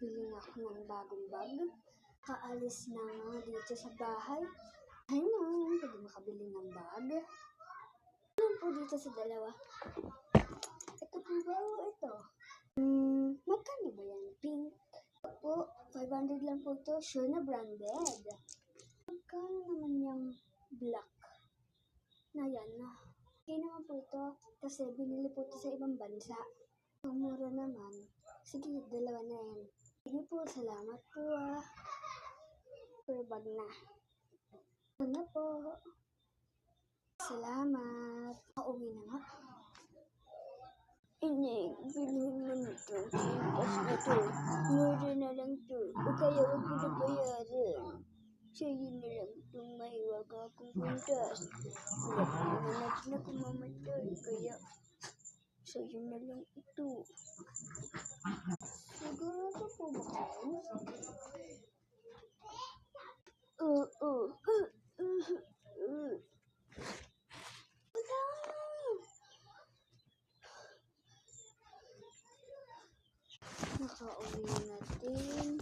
bibili ako ng bagong bag. Kaalis na nga dito sa bahay. Ay no, pwede makabili ng bag. Ano po dito sa dalawa? Ito po ba o ito? Magkano ba yan? Pink po, 500 lang po ito. Sure na branded. Magkano naman yung black? Na yan na. Okay naman po ito. Kasi binili po ito sa ibang bansa. Ang mura naman. Sige, dalawa na yan. Sige po, salamat po Per bag na. Ano po? Salamat. Pauwi na nga. Hindi, bilhin mo na ito. Sintas na ito. Mura na lang ito. O kaya huwag mo na bayaran. Sa'yo na lang itong mahiwaga akong kuntas. Wala pa naman natin na kumamatay. Kaya sa'yo na lang ito. Sigurado po ba kayo? Oo. Nakauwi natin.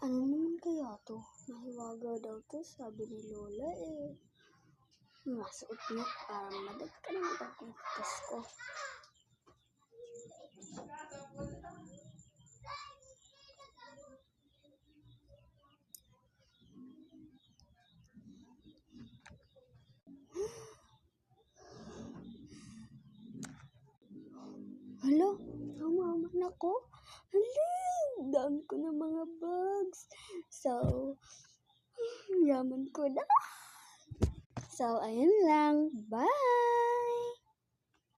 Ano naman kaya to? Mahiwaga daw to, sabi ni Lola Masuot na, parang madagka na matagkutas ko. Hala, tamaman ako. Hala, dami ko na mga bags. So, yaman ko na. So, ayun lang. Bye!